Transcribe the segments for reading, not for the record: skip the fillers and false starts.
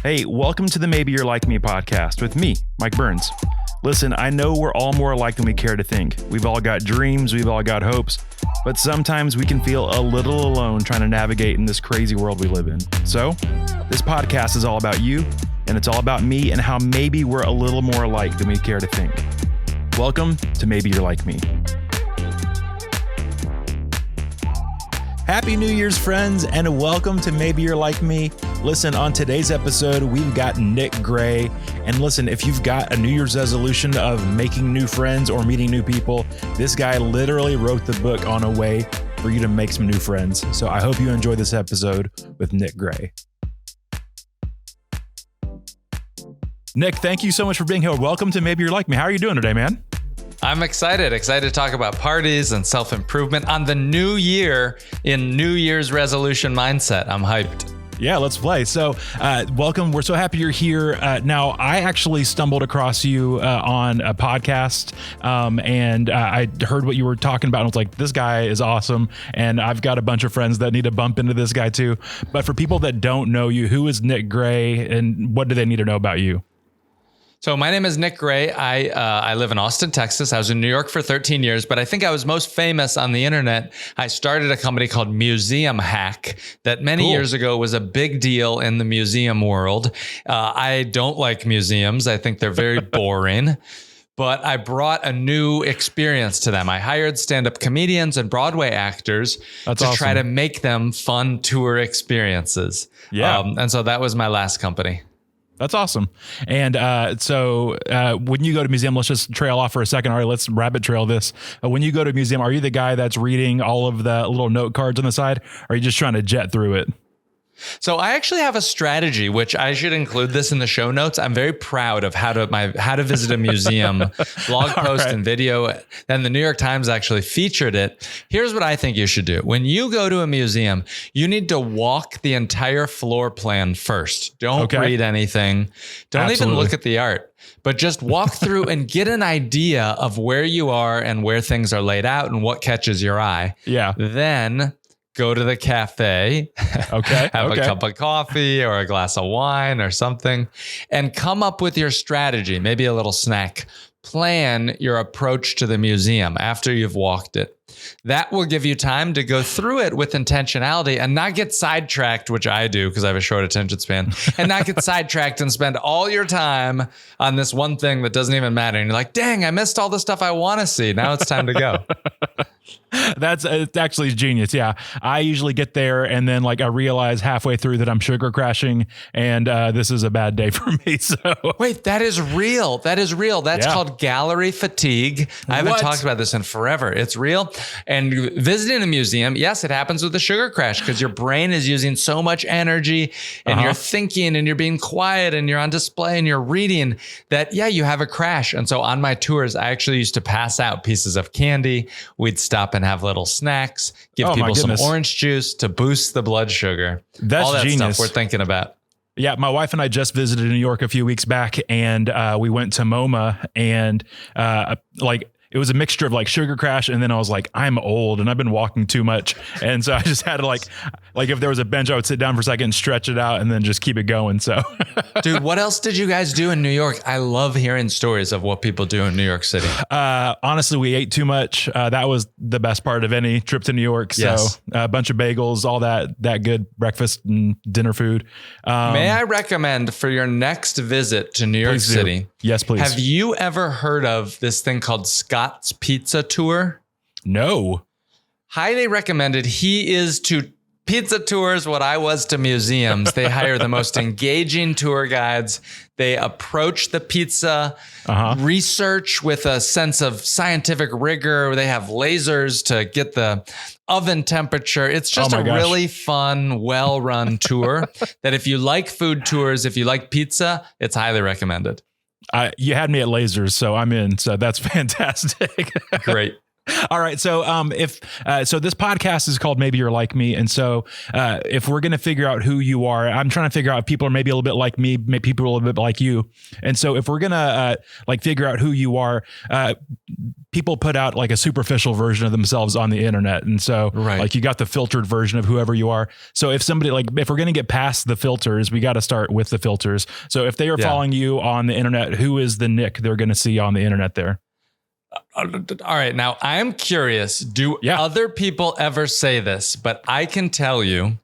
Hey, welcome to the Maybe You're Like Me podcast with me, Mike Burns. Listen, I know we're all more alike than we care to think. We've all got dreams, we've all got hopes, but sometimes we can feel a little alone trying to navigate in this crazy world we live in. So, this podcast is all about you, and it's all about me and how maybe we're a little more alike than we care to think. Welcome to Maybe You're Like Me. Happy New Year's, friends, and welcome to Maybe You're Like Me. Listen, on today's episode, we've got Nick Gray. And listen, if you've got a New Year's resolution of making new friends or meeting new people, this guy literally wrote the book on a way for you to make some new friends. So I hope you enjoy this episode with Nick Gray. Nick, thank you so much for being here. Welcome to Maybe You're Like Me. How are you doing today, man? I'm excited to talk about parties and self-improvement on the new year in New Year's resolution mindset. I'm hyped. Yeah, let's play. So welcome. We're so happy you're here. Now, I actually stumbled across you on a podcast and I heard what you were talking about. And I was like, this guy is awesome. And I've got a bunch of friends that need to bump into this guy too. But for people that don't know you, who is Nick Gray and what do they need to know about you? So my name is Nick Gray. I live in Austin, Texas. I was in New York for 13 years, but I think I was most famous on the internet. I started a company called Museum Hack that many years ago was a big deal in the museum world. I don't like museums. I think they're very boring. But I brought a new experience to them. I hired stand-up comedians and Broadway actors try to make them fun tour experiences. Yeah. And so that was my last company. That's awesome. And so when you go to a museum, let's just trail off for a second. All right, let's rabbit trail this. When you go to a museum, are you the guy that's reading all of the little note cards on the side? Or are you just trying to jet through it? So I actually have a strategy, which I should include this in the show notes. I'm very proud of how to visit a museum blog post and video. And the New York Times actually featured it. Here's what I think you should do. When you go to a museum, you need to walk the entire floor plan first. Don't read anything. Don't even look at the art. But just walk through and get an idea of where you are and where things are laid out and what catches your eye. Yeah. Then go to the cafe, have a cup of coffee or a glass of wine or something, and come up with your strategy, maybe a little snack. Plan your approach to the museum after you've walked it. That will give you time to go through it with intentionality and not get sidetracked, which I do because I have a short attention span, and not get sidetracked and spend all your time on this one thing that doesn't even matter. And you're like, dang, I missed all the stuff I want to see. Now it's time to go. It's actually genius. Yeah. I usually get there and then I realize halfway through that I'm sugar crashing and this is a bad day for me. So wait, that is real. That's called gallery fatigue. I haven't talked about this in forever. It's real. And visiting a museum, yes, it happens with the sugar crash because your brain is using so much energy and you're thinking and you're being quiet and you're on display and you're reading that, you have a crash. And so on my tours, I actually used to pass out pieces of candy. We'd stop and have little snacks, give people some orange juice to boost the blood sugar. That's all that genius. Stuff we're thinking about. Yeah, my wife and I just visited New York a few weeks back and we went to MoMA and it was a mixture of sugar crash. And then I was like, I'm old and I've been walking too much. And so I just had to if there was a bench, I would sit down for a second and stretch it out and then just keep it going. So dude, what else did you guys do in New York? I love hearing stories of what people do in New York City. Honestly, we ate too much. That was the best part of any trip to New York. So a bunch of bagels, all that good breakfast and dinner food. May I recommend for your next visit to New York City? Yes, please. Have you ever heard of this thing called Scott's Pizza Tour? No. Highly recommended. He is to pizza tours what I was to museums. They hire the most engaging tour guides. They approach the pizza research with a sense of scientific rigor. They have lasers to get the oven temperature. It's just really fun, well-run tour that if you like food tours, if you like pizza, it's highly recommended. You had me at lasers, so I'm in. So that's fantastic. Great. All right. So so this podcast is called Maybe You're Like Me. And so if we're going to figure out who you are, I'm trying to figure out if people are maybe a little bit like me, maybe people are a little bit like you. And so if we're going to figure out who you are, people put out like a superficial version of themselves on the internet. And so like you got the filtered version of whoever you are. So if somebody if we're going to get past the filters, we got to start with the filters. So if they are following you on the internet, who is the Nick they're going to see on the internet there? All right. Now, I am curious. Do other people ever say this? But I can tell you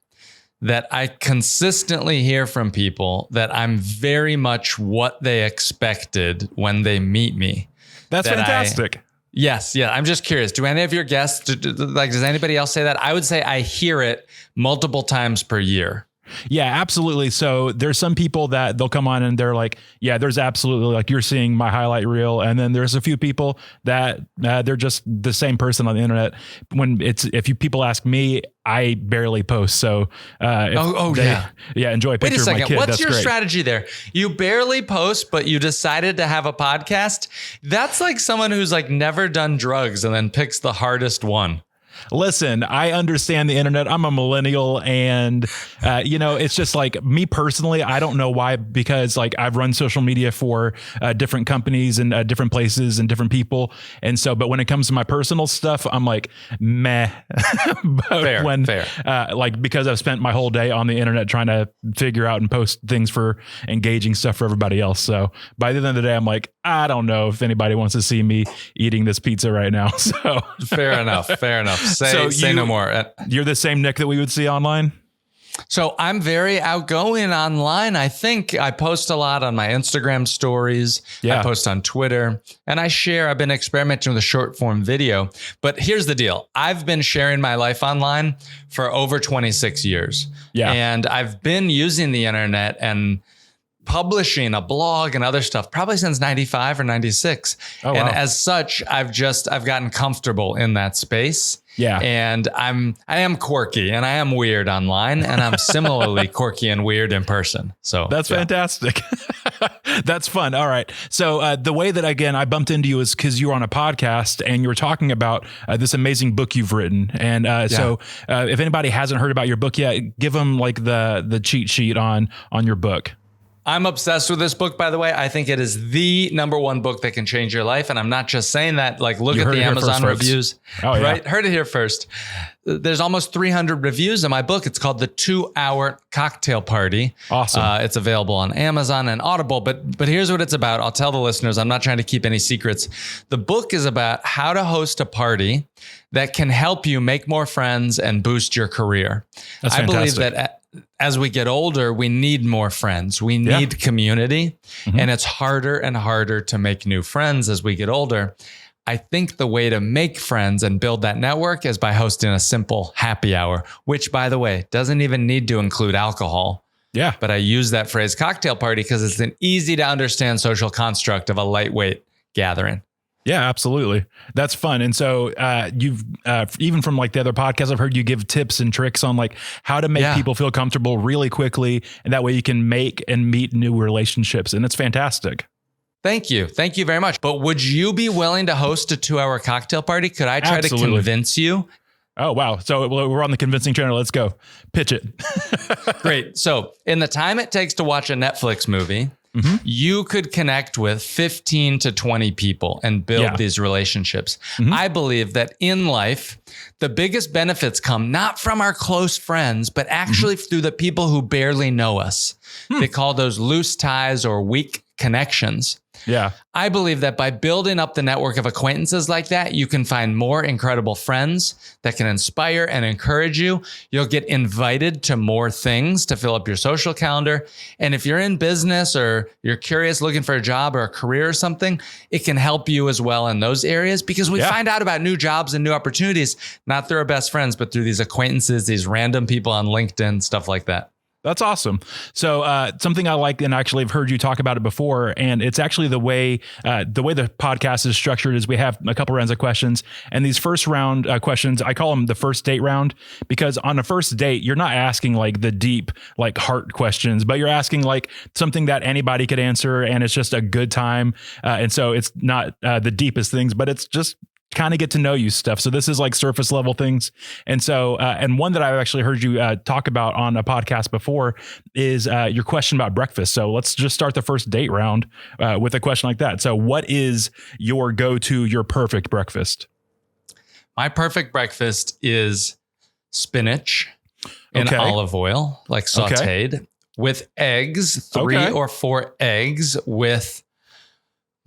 that I consistently hear from people that I'm very much what they expected when they meet me. That's fantastic. Yes. Yeah. I'm just curious. Do any of your guests, does anybody else say that? I would say I hear it multiple times per year. Yeah, absolutely. So there's some people that they'll come on and they're like, yeah, there's absolutely like you're seeing my highlight reel. And then there's a few people that they're just the same person on the internet. If people ask me, I barely post. So enjoy a picture of my kid. What's your strategy there? You barely post, but you decided to have a podcast. That's like someone who's like never done drugs and then picks the hardest one. Listen, I understand the internet. I'm a millennial and, it's just like me personally, I don't know why, because like I've run social media for different companies and different places and different people. And so, but when it comes to my personal stuff, I'm like, meh. Fair. Because I've spent my whole day on the internet trying to figure out and post things for engaging stuff for everybody else. So by the end of the day, I'm like, I don't know if anybody wants to see me eating this pizza right now. So fair enough. Say no more. You're the same Nick that we would see online? So I'm very outgoing online. I think I post a lot on my Instagram stories. Yeah. I post on Twitter and I've been experimenting with a short form video, but here's the deal. I've been sharing my life online for over 26 years. Yeah. And I've been using the internet and publishing a blog and other stuff probably since 95 or 96. Oh, and as such, I've gotten comfortable in that space. Yeah. And I am quirky and I am weird online and I'm similarly quirky and weird in person. So that's fantastic. That's fun. All right. So the way that, again, I bumped into you is because you were on a podcast and you were talking about this amazing book you've written. And so if anybody hasn't heard about your book yet, give them like the cheat sheet on your book. I'm obsessed with this book, by the way. I think it is the number one book that can change your life. And I'm not just saying that, like, look at the Amazon reviews, right? Heard it here first. There's almost 300 reviews in my book. It's called The 2-Hour Cocktail Party. Awesome. It's available on Amazon and Audible, but here's what it's about. I'll tell the listeners, I'm not trying to keep any secrets. The book is about how to host a party that can help you make more friends and boost your career. That's fantastic. I believe that as we get older, we need more friends. We need community, and it's harder and harder to make new friends as we get older. I think the way to make friends and build that network is by hosting a simple happy hour, which, by the way, doesn't even need to include alcohol. Yeah. But I use that phrase cocktail party because it's an easy to understand social construct of a lightweight gathering. Yeah, absolutely. That's fun. And so you've even from like the other podcasts, I've heard you give tips and tricks on like how to make people feel comfortable really quickly. And that way you can make and meet new relationships. And it's fantastic. Thank you. Thank you very much. But would you be willing to host a 2-hour cocktail party? Could I try to convince you? Oh, wow. So we're on the convincing channel. Let's go. Pitch it. Great. So in the time it takes to watch a Netflix movie, you could connect with 15 to 20 people and build these relationships. I believe that in life, the biggest benefits come not from our close friends, but actually through the people who barely know us. They call those loose ties or weak connections. Yeah. I believe that by building up the network of acquaintances like that, you can find more incredible friends that can inspire and encourage you. You'll get invited to more things to fill up your social calendar. And if you're in business or you're curious, looking for a job or a career or something, it can help you as well in those areas because we find out about new jobs and new opportunities, not through our best friends, but through these acquaintances, these random people on LinkedIn, stuff like that. That's awesome. So something I like, and actually I've heard you talk about it before, and it's actually the way the podcast is structured is we have a couple rounds of questions, and these first round questions, I call them the first date round, because on a first date, you're not asking like the deep, like heart questions, but you're asking like something that anybody could answer, and it's just a good time. And so it's not the deepest things, but it's just kind of get to know you stuff. So this is like surface level things. And so, and one that I've actually heard you talk about on a podcast before is your question about breakfast. So let's just start the first date round with a question like that. So what is your go-to, your perfect breakfast? My perfect breakfast is spinach in olive oil, like sauteed, with eggs, 3 or 4 eggs with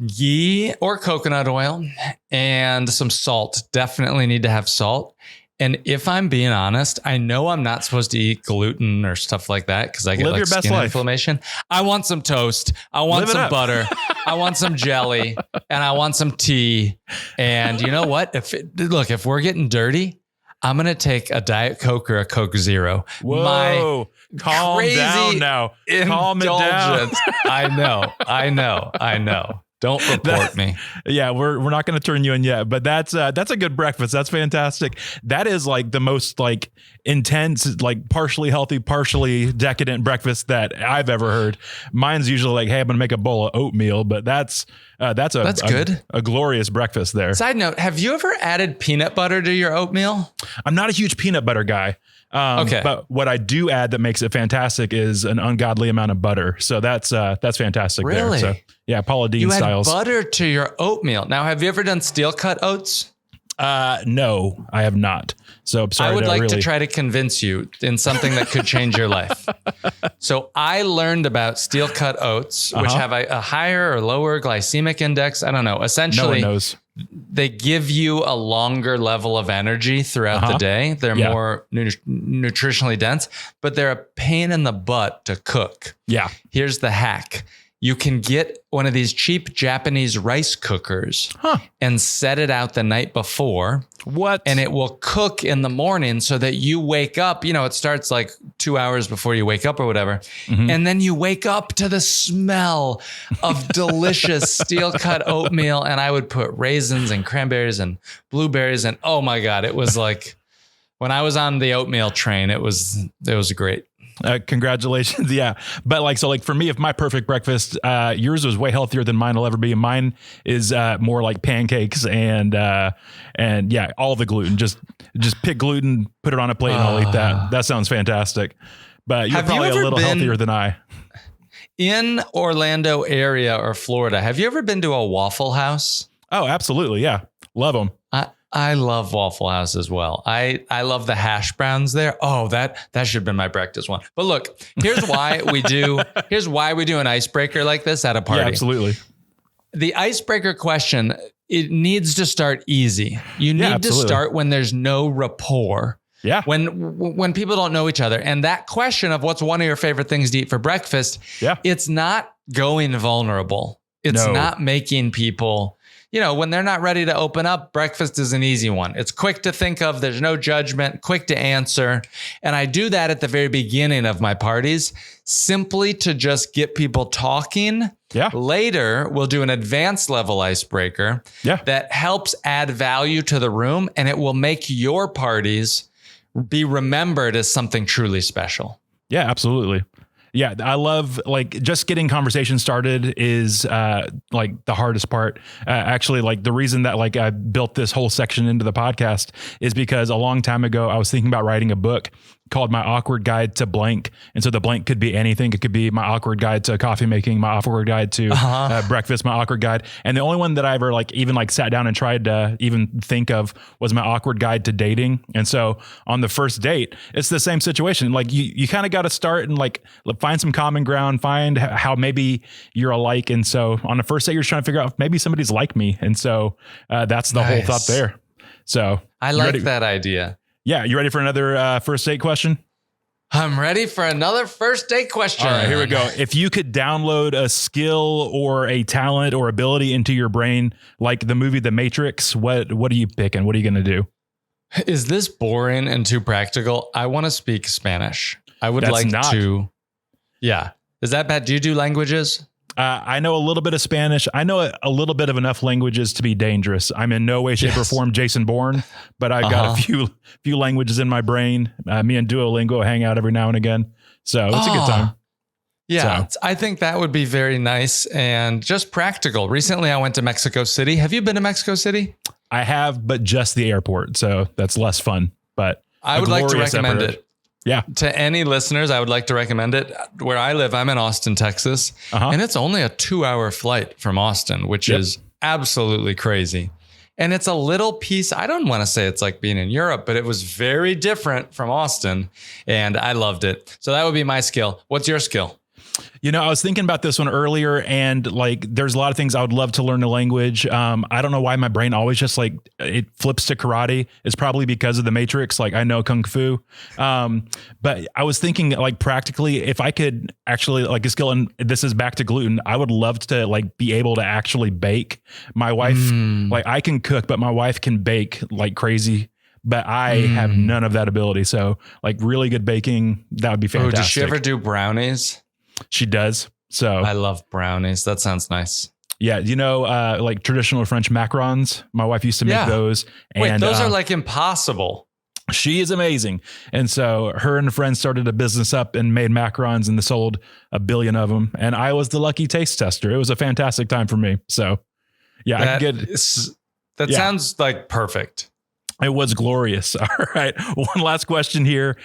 ghee or coconut oil and some salt. Definitely need to have salt. And if I'm being honest, I know I'm not supposed to eat gluten or stuff like that because I get like skin inflammation. I want some toast. I want some butter. I want some jelly, and I want some tea. And you know what? If we're getting dirty, I'm going to take a Diet Coke or a Coke Zero. Whoa. Calm down now. Calm it down. I know. Don't report me. Yeah, we're not going to turn you in yet, but that's a good breakfast. That's fantastic. That is like the most like intense, like partially healthy, partially decadent breakfast that I've ever heard. Mine's usually like, hey, I'm going to make a bowl of oatmeal, but that's good. A glorious breakfast there. Side note, have you ever added peanut butter to your oatmeal? I'm not a huge peanut butter guy. But what I do add that makes it fantastic is an ungodly amount of butter. So that's fantastic. Really? There. So yeah, Paula Deen styles. You add butter to your oatmeal. Now, have you ever done steel cut oats? No, I have not. So I'm sorry. I would like to try to convince you in something that could change your life. So I learned about steel cut oats, which have a higher or lower glycemic index. I don't know. Essentially, no one knows. They give you a longer level of energy throughout the day. They're more nutritionally dense, but they're a pain in the butt to cook. Yeah. Here's the hack. You can get one of these cheap Japanese rice cookers and set it out the night before. What? And it will cook in the morning so that you wake up, it starts like 2 hours before you wake up or whatever. Mm-hmm. And then you wake up to the smell of delicious steel cut oatmeal. And I would put raisins and cranberries and blueberries. And oh my God, it was like when I was on the oatmeal train, it was great. Congratulations. Yeah. But for me, if my perfect breakfast, yours was way healthier than mine will ever be. Mine is more like pancakes and yeah, all the gluten, just pick gluten, put it on a plate and I'll eat that. That sounds fantastic. But you're probably a little healthier than I. In Orlando area or Florida, have you ever been to a Waffle House? Oh, absolutely. Yeah. Love them. I love Waffle House as well. I love the hash browns there. Oh, that should have been my breakfast one. But look, here's why we do an icebreaker like this at a party. Yeah, absolutely. The icebreaker question, it needs to start easy. You need to start when there's no rapport. Yeah. When people don't know each other. And that question of what's one of your favorite things to eat for breakfast, it's not going vulnerable. It's not making people, when they're not ready to open up, breakfast is an easy one. It's quick to think of. There's no judgment, quick to answer. And I do that at the very beginning of my parties, simply to just get people talking. Yeah. Later, we'll do an advanced level icebreaker that helps add value to the room, and it will make your parties be remembered as something truly special. Yeah, absolutely. Yeah, I love just getting conversation started is the hardest part. Actually, the reason that I built this whole section into the podcast is because a long time ago I was thinking about writing a book called My Awkward Guide to Blank. And so the blank could be anything. It could be my awkward guide to coffee making, my awkward guide to breakfast, my awkward guide. And the only one that I ever even sat down and tried to even think of was my awkward guide to dating. And so on the first date, it's the same situation. You kind of got to start and find some common ground, find how maybe you're alike. And so on the first date, you're trying to figure out if maybe somebody's like me. And so that's the whole thought there. So I like that idea. Yeah. You ready for another first date question? I'm ready for another first date question. All right, here we go. If you could download a skill or a talent or ability into your brain, like the movie The Matrix, what are you picking? What are you going to do? Is this boring and too practical? I want to speak Spanish. I would like to. Yeah. Is that bad? Do you do languages? I know a little bit of Spanish. I know a little bit of enough languages to be dangerous. I'm in no way, shape, or form Jason Bourne, but I've got a few languages in my brain. Me and Duolingo hang out every now and again. So it's a good time. Yeah, so. I think that would be very nice and just practical. Recently, I went to Mexico City. Have you been to Mexico City? I have, but just the airport. So that's less fun. But I would like to recommend it. Yeah. To any listeners, I would like to recommend it. Where I live, I'm in Austin, Texas, and it's only a 2-hour flight from Austin, which is absolutely crazy. And it's a little piece. I don't want to say it's like being in Europe, but it was very different from Austin, and I loved it. So that would be my skill. What's your skill? You know, I was thinking about this one earlier, and like, there's a lot of things I would love to learn the language. I don't know why my brain always just like it flips to karate. It's probably because of the Matrix. Like, I know Kung Fu. But I was thinking like practically, if I could actually like a skill, and this is back to gluten, I would love to like be able to actually bake. My wife, like I can cook, but my wife can bake like crazy. But I have none of that ability. So like really good baking, that would be fantastic. Oh, does she ever do brownies? She does. So I love brownies. That sounds nice. Yeah. You know, like traditional French macarons. My wife used to make those. Wait, and those are like impossible. She is amazing. And so her and a friend started a business up and made macarons, and they sold 1 billion of them. And I was the lucky taste tester. It was a fantastic time for me. So yeah, that sounds like perfect. It was glorious. All right. One last question here.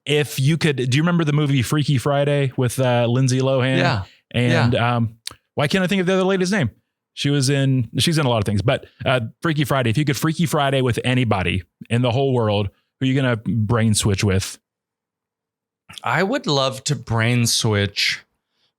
If you could, do you remember the movie Freaky Friday with Lindsay Lohan? Yeah. And why can't I think of the other lady's name? She's in a lot of things, but Freaky Friday. If you could Freaky Friday with anybody in the whole world, who are you going to brain switch with? I would love to brain switch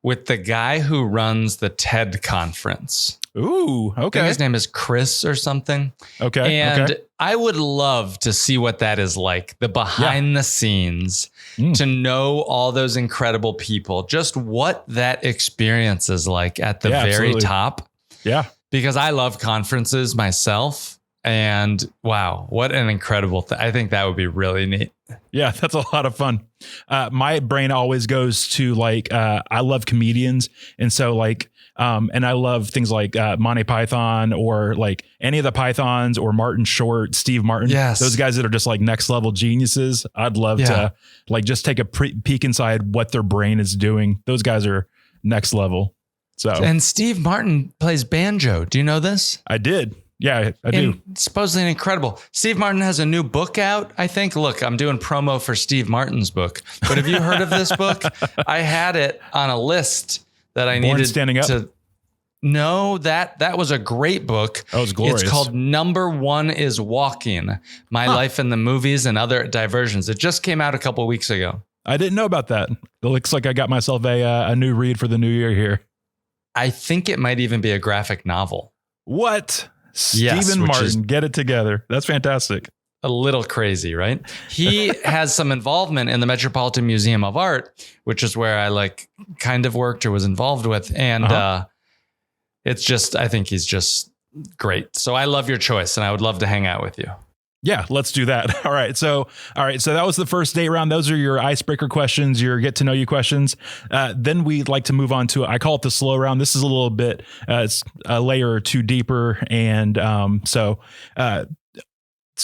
with the guy who runs the TED conference. Ooh, okay. I think his name is Chris or something. Okay. And I would love to see what that is like, the behind the scenes, to know all those incredible people, just what that experience is like at the very top. Yeah. Because I love conferences myself. And wow, what an incredible thing. I think that would be really neat. Yeah, that's a lot of fun. My brain always goes to like, I love comedians. And so like, and I love things like Monty Python, or like any of the Pythons, or Martin Short, Steve Martin. Yes. Those guys that are just like next level geniuses. I'd love to like just take a peek inside what their brain is doing. Those guys are next level. So, and Steve Martin plays banjo. Do you know this? I did. Yeah, I do. Supposedly incredible. Steve Martin has a new book out, I think. Look, I'm doing promo for Steve Martin's book. But have you heard of this book? I had it on a list that I needed Standing Up? to. No, that was a great book. That was glorious. It's called Number One is Walking: My Life in the Movies and Other Diversions. It just came out a couple of weeks ago. I didn't know about that. It looks like I got myself a new read for the new year here. I think it might even be a graphic novel. What? Stephen Martin, get it together. That's fantastic. A little crazy, right? He has some involvement in the Metropolitan Museum of Art, which is where I like kind of worked or was involved with. And it's just, I think he's just great. So I love your choice, and I would love to hang out with you. Yeah, let's do that. All right. So that was the first date round. Those are your icebreaker questions, your get to know you questions. Then we'd like to move on to, I call it the slow round. This is a little bit, it's a layer or two deeper. And so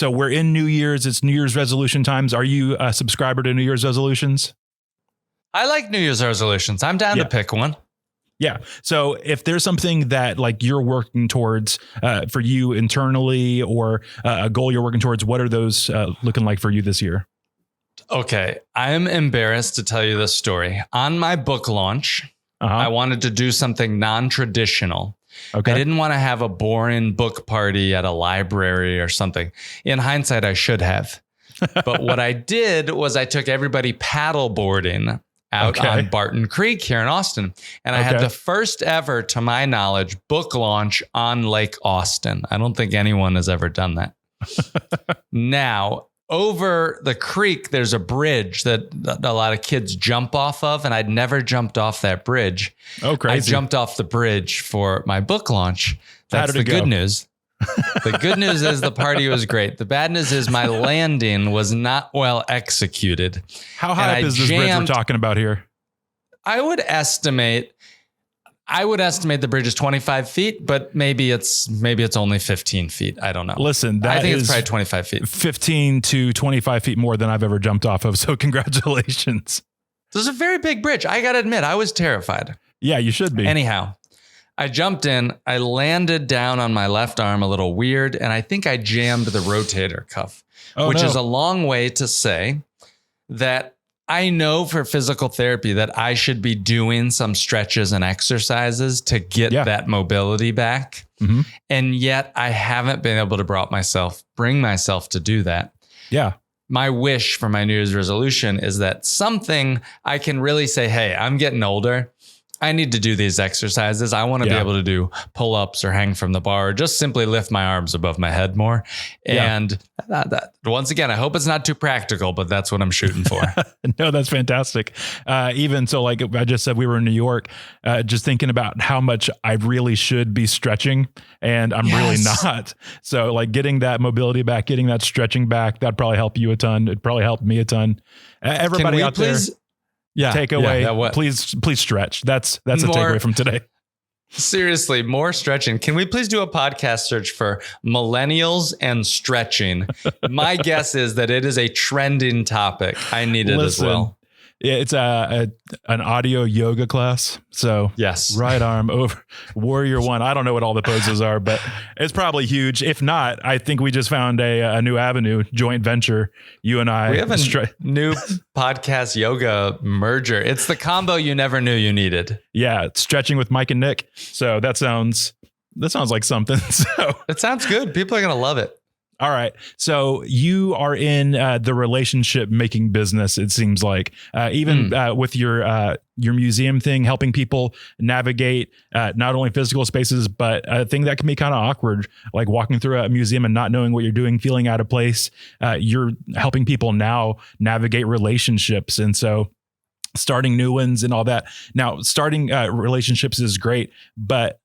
we're in New Year's. It's New Year's resolution times. Are you a subscriber to New Year's resolutions? I like New Year's resolutions. I'm down to pick one. Yeah. So if there's something that like you're working towards for you internally, or a goal you're working towards, what are those looking like for you this year? Okay. I'm embarrassed to tell you this story. On my book launch, I wanted to do something non-traditional. Okay. I didn't want to have a boring book party at a library or something. In hindsight, I should have. But what I did was I took everybody paddle boarding out on Barton Creek here in Austin. And I had the first ever, to my knowledge, book launch on Lake Austin. I don't think anyone has ever done that. Now, over the creek, there's a bridge that a lot of kids jump off of, and I'd never jumped off that bridge. Oh, crazy. I jumped off the bridge for my book launch. That's the good news. The good news is the party was great. The bad news is my landing was not well executed. How high up is this bridge we're talking about here? I would estimate the bridge is 25 feet, but maybe it's only 15 feet. I don't know. Listen, I think it's probably 25 feet. 15 to 25 feet more than I've ever jumped off of. So congratulations. There's a very big bridge. I got to admit, I was terrified. Yeah, you should be. Anyhow, I jumped in. I landed down on my left arm a little weird, and I think I jammed the rotator cuff, which is a long way to say that I know for physical therapy that I should be doing some stretches and exercises to get that mobility back. Mm-hmm. And yet I haven't been able to bring myself to do that. Yeah. My wish for my New Year's resolution is that something I can really say, hey, I'm getting older. I need to do these exercises. I want to be able to do pull-ups or hang from the bar, or just simply lift my arms above my head more. And that, once again, I hope it's not too practical, but that's what I'm shooting for. No, that's fantastic. Even so, like I just said, we were in New York, just thinking about how much I really should be stretching, and I'm really not. So like getting that mobility back, getting that stretching back, that'd probably help you a ton. It'd probably help me a ton. Everybody out there. Takeaway, please stretch. That's a takeaway from today. Seriously, more stretching. Can we please do a podcast search for millennials and stretching? My guess is that it is a trending topic. I need it as well. It's an audio yoga class. So yes, right arm over warrior one. I don't know what all the poses are, but it's probably huge. If not, I think we just found a new avenue, joint venture. You and I. We have a new podcast yoga merger. It's the combo you never knew you needed. Yeah. Stretching with Mike and Nick. So that sounds like something. So it sounds good. People are going to love it. All right. So you are in the relationship making business, it seems like, even with your museum thing, helping people navigate not only physical spaces, but a thing that can be kind of awkward, like walking through a museum and not knowing what you're doing, feeling out of place. You're helping people now navigate relationships. And so starting new ones and all that. Now, starting relationships is great, but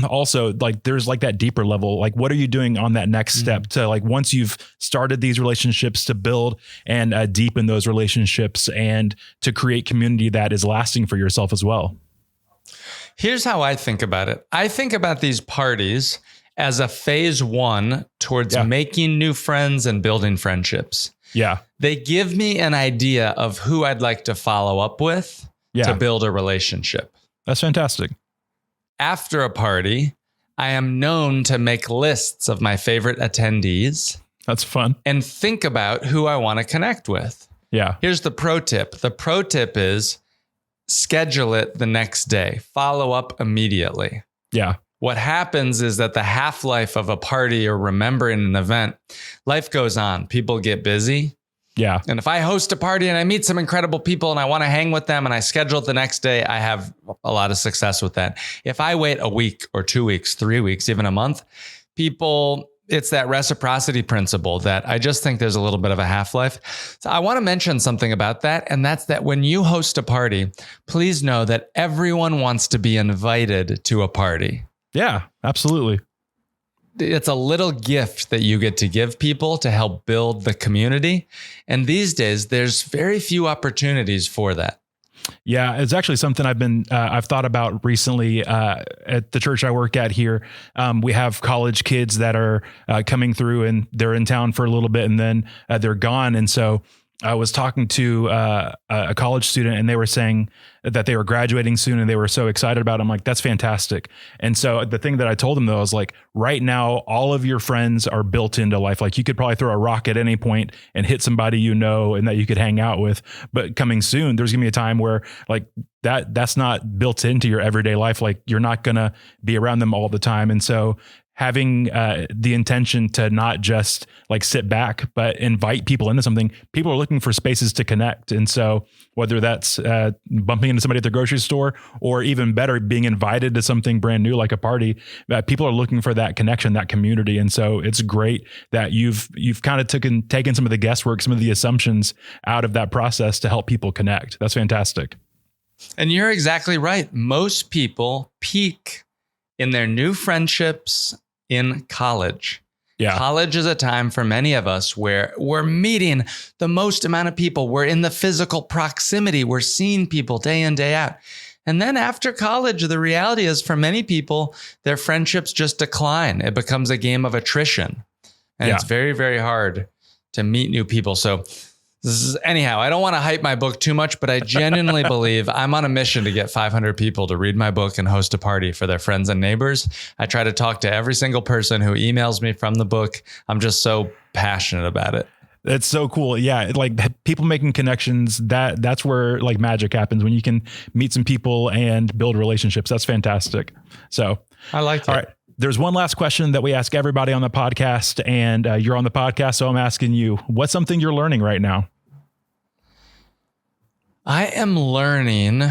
also like there's like that deeper level. Like, what are you doing on that next step to like once you've started these relationships to build and deepen those relationships and to create community that is lasting for yourself as well? Here's how I think about it. I think about these parties as a phase one towards making new friends and building friendships. Yeah. They give me an idea of who I'd like to follow up with to build a relationship. That's fantastic. After a party, I am known to make lists of my favorite attendees. That's fun. And think about who I want to connect with. Yeah. Here's the pro tip. The pro tip is schedule it the next day. Follow up immediately. Yeah. What happens is that the half-life of a party or remembering an event, life goes on. People get busy. Yeah. And if I host a party and I meet some incredible people and I want to hang with them and I schedule it the next day, I have a lot of success with that. If I wait a week or 2 weeks, 3 weeks, even a month, it's that reciprocity principle that I just think there's a little bit of a half-life. So I want to mention something about that. And that's that when you host a party, please know that everyone wants to be invited to a party. Yeah, absolutely. It's a little gift that you get to give people to help build the community. And these days, there's very few opportunities for that. Yeah, it's actually something I've thought about recently at the church I work at here. We have college kids that are coming through and they're in town for a little bit and then they're gone. And so I was talking to a college student and they were saying that they were graduating soon and they were so excited about it. I'm like, that's fantastic. And so the thing that I told them though, is like, right now, all of your friends are built into life. Like you could probably throw a rock at any point and hit somebody, you know, and that you could hang out with, but coming soon, there's gonna be a time where like that's not built into your everyday life. Like you're not gonna be around them all the time. And so having the intention to not just like sit back, but invite people into something. People are looking for spaces to connect. And so whether that's bumping into somebody at the grocery store or even better, being invited to something brand new, like a party, people are looking for that connection, that community. And so it's great that you've kind of taken some of the guesswork, some of the assumptions out of that process to help people connect. That's fantastic. And you're exactly right. Most people peak in their new friendships in college. Yeah. College is a time for many of us where we're meeting the most amount of people. We're in the physical proximity. We're seeing people day in, day out. And then after college, the reality is for many people, their friendships just decline. It becomes a game of attrition. And it's very, very hard to meet new people. So Anyhow, I don't want to hype my book too much, but I genuinely believe I'm on a mission to get 500 people to read my book and host a party for their friends and neighbors. I try to talk to every single person who emails me from the book. I'm just so passionate about it. It's so cool. Yeah. Like people making connections, that's where like magic happens, when you can meet some people and build relationships. That's fantastic. So I like it. All right. There's one last question that we ask everybody on the podcast, and you're on the podcast. So I'm asking you, what's something you're learning right now? I am learning.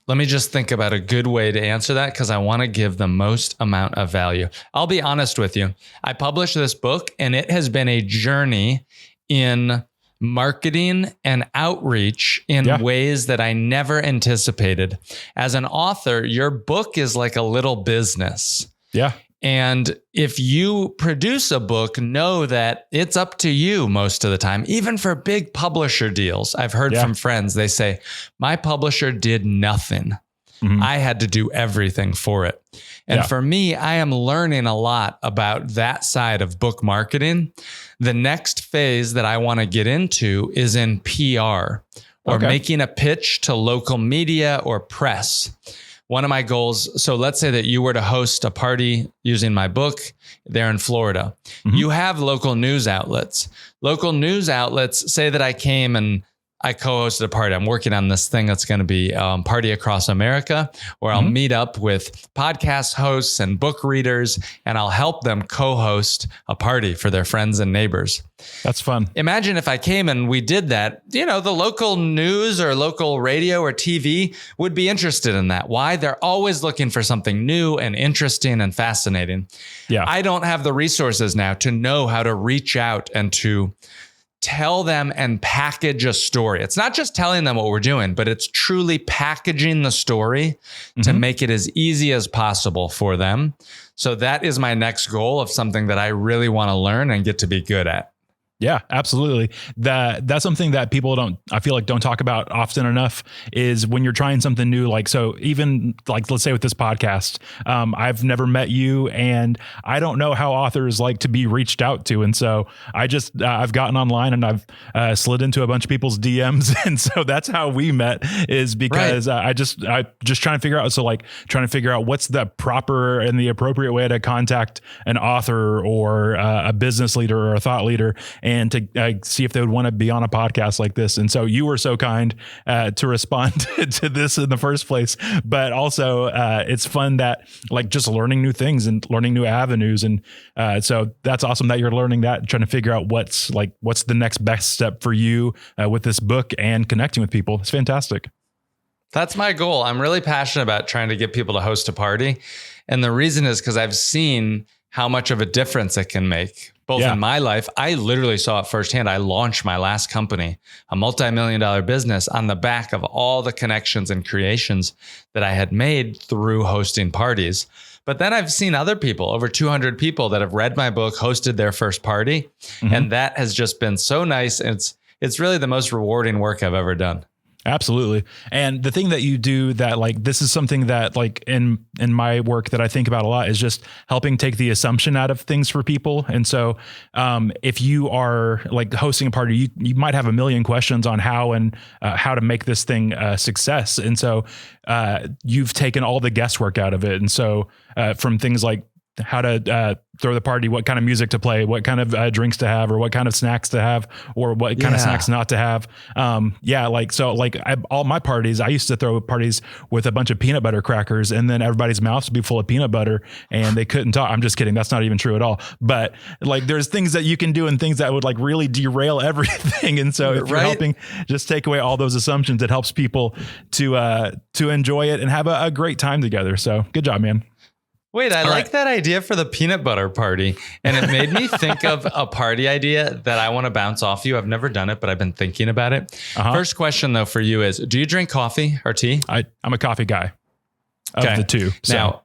Let me just think about a good way to answer that, because I want to give the most amount of value. I'll be honest with you. I published this book and it has been a journey in marketing and outreach in ways that I never anticipated. As an author, your book is like a little business. Yeah. And if you produce a book, know that it's up to you most of the time, even for big publisher deals. I've heard from friends, they say, my publisher did nothing. Mm-hmm. I had to do everything for it. And for me, I am learning a lot about that side of book marketing. The next phase that I want to get into is in PR, or making a pitch to local media or press. One of my goals, so let's say that you were to host a party using my book there in Florida. Mm-hmm. You have local news outlets. Local news outlets say that I came and I co-hosted a party. I'm working on this thing that's going to be Party Across America, where I'll meet up with podcast hosts and book readers, and I'll help them co-host a party for their friends and neighbors. That's fun. Imagine if I came and we did that, the local news or local radio or TV would be interested in that. Why? They're always looking for something new and interesting and fascinating. Yeah. I don't have the resources now to know how to reach out and to tell them and package a story. It's not just telling them what we're doing, but it's truly packaging the story to make it as easy as possible for them. So that is my next goal of something that I really want to learn and get to be good at. Yeah, absolutely. That's something that people don't talk about often enough, is when you're trying something new. Like, so even like, let's say with this podcast, I've never met you and I don't know how authors like to be reached out to. And so I've gotten online and I've slid into a bunch of people's DMs. And so that's how we met, is because I just trying to figure out. So like trying to figure out what's the proper and the appropriate way to contact an author or a business leader or a thought leader, and to see if they would want to be on a podcast like this. And so you were so kind to respond to this in the first place. But also it's fun that like just learning new things and learning new avenues. And so that's awesome that you're learning that, trying to figure out what's the next best step for you with this book and connecting with people. It's fantastic. That's my goal. I'm really passionate about trying to get people to host a party. And the reason is because I've seen how much of a difference it can make. Both in my life, I literally saw it firsthand. I launched my last company, a multi-million-dollar business, on the back of all the connections and creations that I had made through hosting parties. But then I've seen other people, over 200 people that have read my book, hosted their first party. And that has just been so nice. It's really the most rewarding work I've ever done. Absolutely. And the thing that you do that, like, this is something that like in my work that I think about a lot, is just helping take the assumption out of things for people. And so if you are like hosting a party, you might have a million questions on how to make this thing a success. And so you've taken all the guesswork out of it. And so from things like how to throw the party, what kind of music to play, what kind of drinks to have, or what kind of snacks to have, or what kind of snacks not to have. All my parties, I used to throw parties with a bunch of peanut butter crackers, and then everybody's mouths would be full of peanut butter and they couldn't talk. I'm just kidding. That's not even true at all. But like, there's things that you can do and things that would like really derail everything. And so if you're helping just take away all those assumptions, it helps people to enjoy it and have a great time together. So good job, man. Wait, I like that idea for the peanut butter party. And it made me think of a party idea that I want to bounce off you. I've never done it, but I've been thinking about it. First question, though, for you is, do you drink coffee or tea? I'm a coffee guy of the two. So. Now,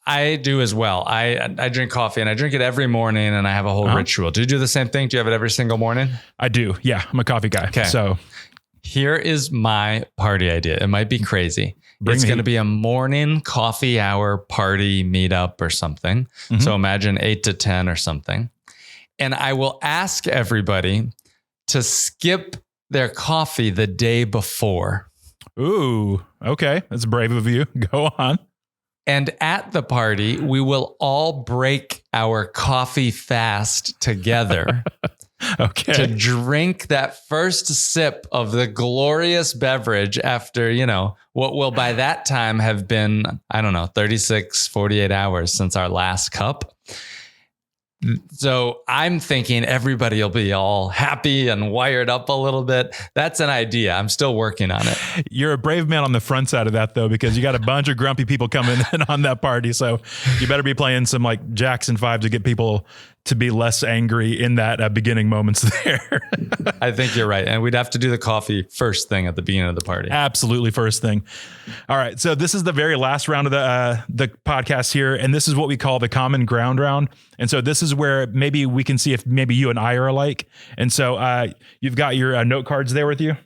I do as well. I drink coffee and I drink it every morning, and I have a whole ritual. Do you do the same thing? Do you have it every single morning? I do. Yeah, I'm a coffee guy. Okay. So here is my party idea. It might be crazy. It's going to be a morning coffee hour party meetup or something. So imagine 8 to 10 or something. And I will ask everybody to skip their coffee the day before. Ooh, okay. That's brave of you. Go on. And at the party, we will all break our coffee fast together. Okay. To drink that first sip of the glorious beverage after, what will by that time have been, 36, 48 hours since our last cup. So I'm thinking everybody will be all happy and wired up a little bit. That's an idea. I'm still working on it. You're a brave man on the front side of that, though, because you got a bunch of grumpy people coming in on that party. So you better be playing some like Jackson 5 to get people to be less angry in that beginning moments there. I think you're right. And we'd have to do the coffee first thing at the beginning of the party. Absolutely first thing. All right. So this is the very last round of the podcast here. And this is what we call the common ground round. And so this is where maybe we can see if maybe you and I are alike. And so you've got your note cards there with you.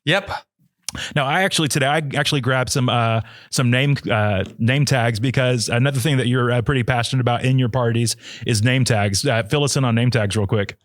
Yep. Now, I actually grabbed some name tags, because another thing that you're pretty passionate about in your parties is name tags. Fill us in on name tags real quick.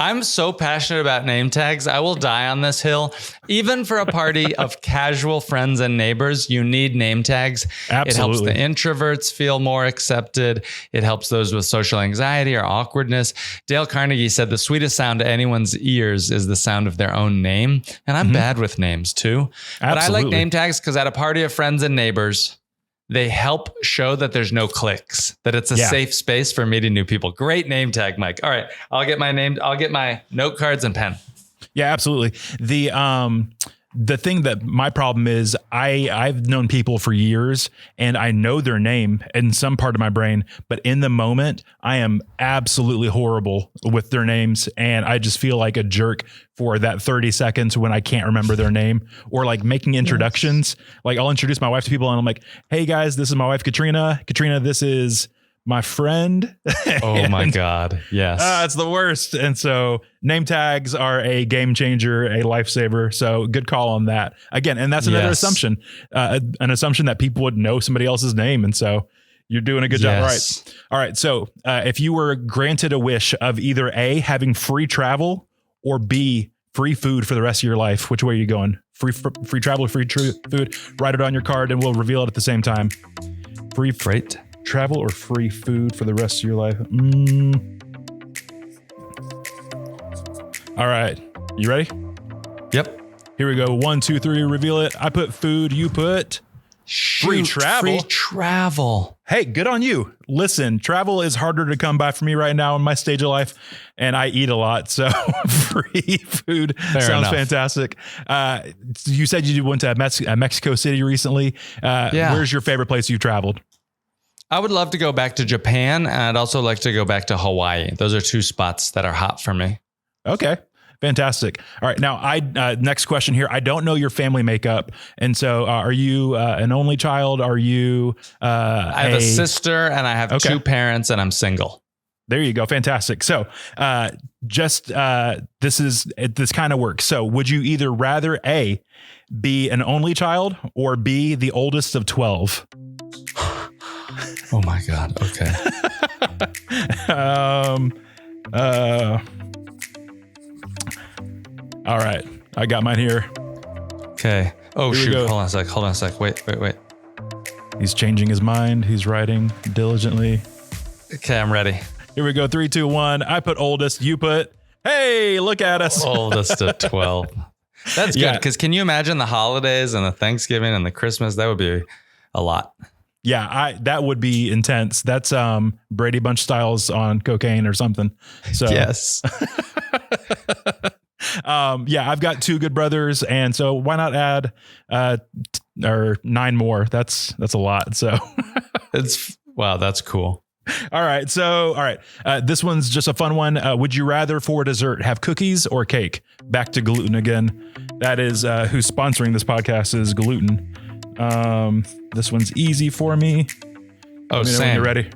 I'm so passionate about name tags. I will die on this hill. Even for a party of casual friends and neighbors, you need name tags. Absolutely. It helps the introverts feel more accepted. It helps those with social anxiety or awkwardness. Dale Carnegie said the sweetest sound to anyone's ears is the sound of their own name. And I'm bad with names too. Absolutely. But I like name tags because at a party of friends and neighbors, they help show that there's no cliques, that it's a safe space for meeting new people. Great name tag, Mike. All right. I'll get my note cards and pen. Yeah, absolutely. The thing that my problem is, I've known people for years and I know their name in some part of my brain, but in the moment I am absolutely horrible with their names. And I just feel like a jerk for that 30 seconds when I can't remember their name, or like making introductions. Like I'll introduce my wife to people and I'm like, hey guys, this is my wife, Katrina. Katrina, this is my friend. Oh my God. Yes. It's the worst. And so name tags are a game changer, a lifesaver. So good call on that again. And that's another assumption, an assumption that people would know somebody else's name. And so you're doing a good job. Right. All right. So if you were granted a wish of either A, having free travel, or B, free food for the rest of your life, which way are you going? Free travel, free food, write it on your card and we'll reveal it at the same time. Free freight. Travel or free food for the rest of your life? All right. You ready? Yep. Here we go. 1, 2, 3, reveal it. I put food. You put free travel. Free travel. Hey, good on you. Listen, travel is harder to come by for me right now in my stage of life, and I eat a lot. So free food sounds fantastic. You said you went to Mexico City recently. Where's your favorite place you've traveled? I would love to go back to Japan, and I'd also like to go back to Hawaii. Those are two spots that are hot for me. Okay. Fantastic. All right. Now, next question here. I don't know your family makeup. And so are you an only child? Are you I have a sister and I have two parents and I'm single. There you go. Fantastic. So this kind of works. So would you either rather A, be an only child, or B, the oldest of 12? Oh my God. Okay. All right. I got mine here. Okay. Oh, shoot. Hold on a sec. Wait. He's changing his mind. He's writing diligently. Okay, I'm ready. Here we go. 3, 2, 1. I put oldest. You put, hey, look at us. Oldest of 12. That's good. Because can you imagine the holidays and the Thanksgiving and the Christmas? That would be a lot. Yeah, that would be intense. That's Brady Bunch Styles on cocaine or something. So yes. I've got 2 good brothers, and so why not add or 9 more? That's a lot. So that's cool. All right. This one's just a fun one. Would you rather for dessert have cookies or cake? Back to gluten again. That is who's sponsoring this podcast is Gluten. This one's easy for me. Oh, Sam. When you're ready.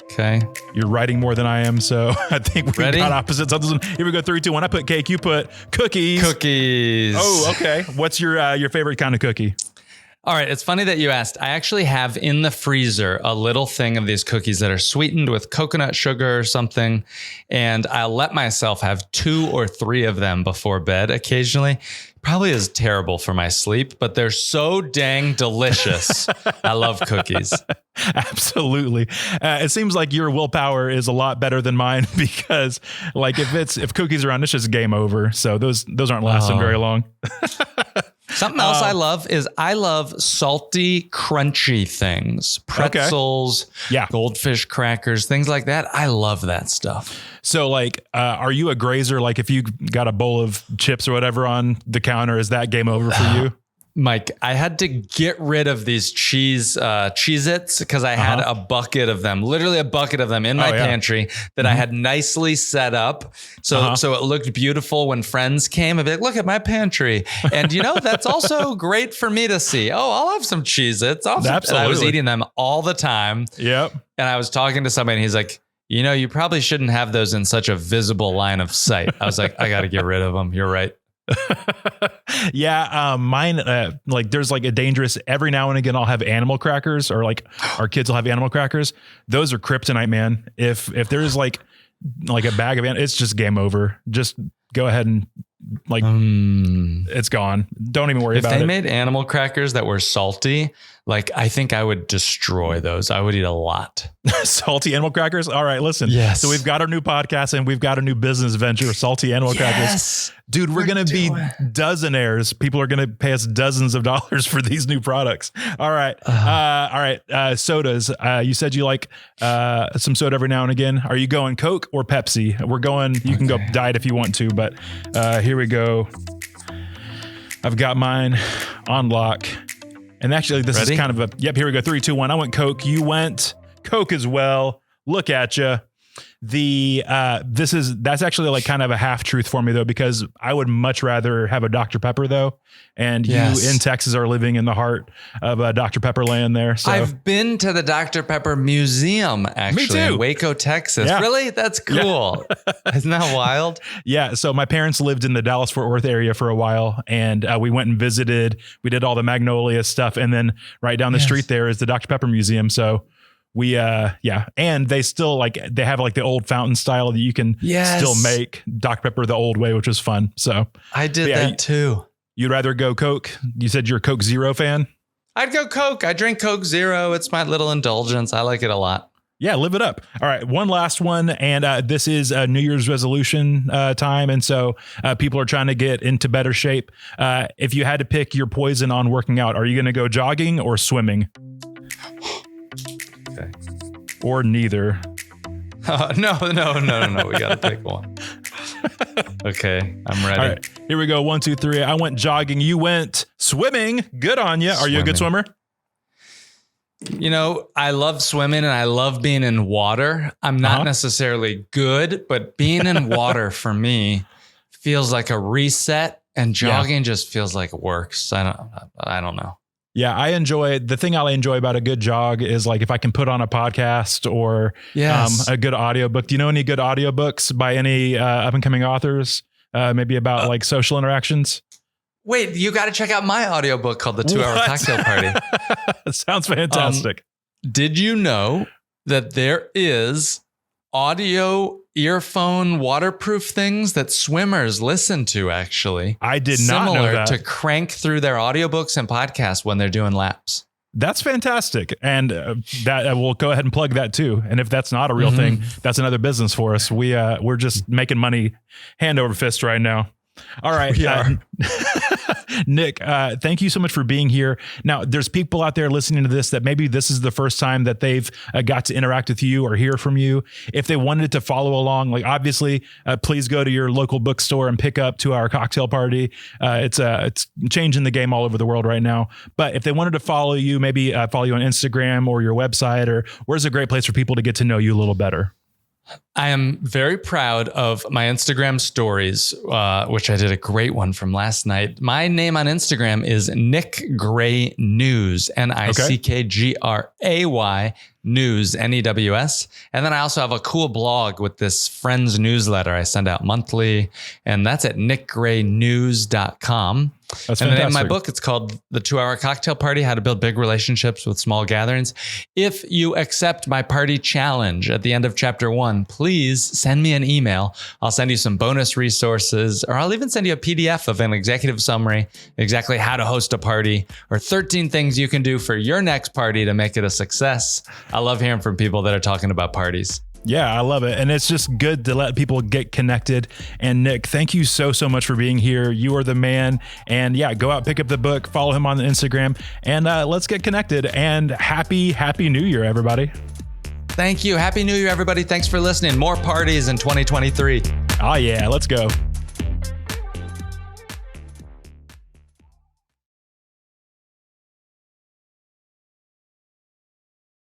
Okay. You're writing more than I am, so I think we got opposites on this one. Here we go. 3, 2, 1. I put cake. You put cookies. Cookies. Oh, okay. What's your favorite kind of cookie? All right. It's funny that you asked. I actually have in the freezer a little thing of these cookies that are sweetened with coconut sugar or something. And I'll let myself have 2 or 3 of them before bed occasionally. Probably is terrible for my sleep, but they're so dang delicious. I love cookies. Absolutely. It seems like your willpower is a lot better than mine because like if cookies are on, it's just game over. So those aren't lasting very long. Something else I love salty, crunchy things, pretzels, goldfish crackers, things like that. I love that stuff. So like, are you a grazer? Like if you got a bowl of chips or whatever on the counter, is that game over for you? Mike, I had to get rid of these Cheez-Its because I had a bucket of them, literally a bucket of them in my pantry that I had nicely set up. So it looked beautiful when friends came. I'd be like, look at my pantry. And that's also great for me to see. Oh, I'll have some Cheez-Its. Absolutely. And I was eating them all the time. Yep. And I was talking to somebody and he's like, you probably shouldn't have those in such a visible line of sight. I was like, I got to get rid of them. You're right. Mine, like there's like a dangerous, every now and again, I'll have animal crackers or like our kids will have animal crackers. Those are kryptonite, man. If there's like a bag of it's just game over. Just go ahead and like, it's gone. Don't even worry about it. If they made animal crackers that were salty, like I think I would destroy those. I would eat a lot. Salty animal crackers. All right, listen. Yes. So we've got our new podcast and we've got a new business venture, salty animal crackers. Dude, we're going to be dozenaires. People are going to pay us dozens of dollars for these new products. All right. All right. Sodas. You said you like some soda every now and again. Are you going Coke or Pepsi? We're going, you can go diet if you want to, but here we go. I've got mine on lock. And actually, this is kind of here we go. 3, 2, 1. I went Coke. You went Coke as well. Look at you. That's actually like kind of a half truth for me though, because I would much rather have a Dr. Pepper though. And you in Texas are living in the heart of Dr. Pepper land there. So I've been to the Dr. Pepper Museum actually in Waco, Texas. Yeah. Really? That's cool. Yeah. Isn't that wild? Yeah. So my parents lived in the Dallas-Fort Worth area for a while and we went and visited, we did all the Magnolia stuff. And then right down the street there is the Dr. Pepper Museum. So we, and they still they have like the old fountain style that you can still make Dr. Pepper the old way, which was fun. So I did that too. You'd rather go Coke? You said you're a Coke Zero fan? I'd go Coke. I drink Coke Zero. It's my little indulgence. I like it a lot. Yeah, live it up. All right, one last one. And this is a New Year's resolution time. And so people are trying to get into better shape. If you had to pick your poison on working out, are you going to go jogging or swimming? Okay. Or neither? No. We got to pick one. Okay, I'm ready. All right, here we go. 1, 2, 3. I went jogging. You went swimming. Good on you. Are you a good swimmer? I love swimming and I love being in water. I'm not necessarily good, but being in water for me feels like a reset, and jogging just feels like it works. I don't know. Yeah, the thing I enjoy about a good jog is like if I can put on a podcast or a good audiobook. Do you know any good audiobooks by any up and coming authors? Maybe about like social interactions? Wait, you got to check out my audiobook called The 2-Hour Cocktail Party. Sounds fantastic. Did you know that there is audio earphone waterproof things that swimmers listen to actually? I did not know that. Similar to crank through their audiobooks and podcasts when they're doing laps. That's fantastic. And that we'll go ahead and plug that too. And if that's not a real thing, that's another business for us. We're just making money hand over fist right now. All right. Nick, thank you so much for being here. Now, there's people out there listening to this that maybe this is the first time that they've got to interact with you or hear from you. If they wanted to follow along, like obviously, please go to your local bookstore and pick up 2-Hour Cocktail Party. It's changing the game all over the world right now. But if they wanted to follow you, maybe follow you on Instagram or your website, or where's a great place for people to get to know you a little better? I am very proud of my Instagram stories, which I did a great one from last night. My name on Instagram is Nick Gray News, NickGray News, News. And then I also have a cool blog with this Friends newsletter I send out monthly, and that's at nickgraynews.com. That's and fantastic. the name of my book, it's called The 2-Hour Cocktail Party, How to Build Big Relationships with Small Gatherings. If you accept my party challenge at the end of chapter 1, please send me an email. I'll send you some bonus resources, or I'll even send you a PDF of an executive summary, exactly how to host a party, or 13 things you can do for your next party to make it a success. I love hearing from people that are talking about parties. Yeah, I love it. And it's just good to let people get connected. And Nick, thank you so much for being here. You are the man. And yeah, go out, pick up the book, follow him on Instagram, and let's get connected. And happy New Year, everybody. Thank you. Happy New Year, everybody. Thanks for listening. More parties in 2023. Oh yeah, let's go.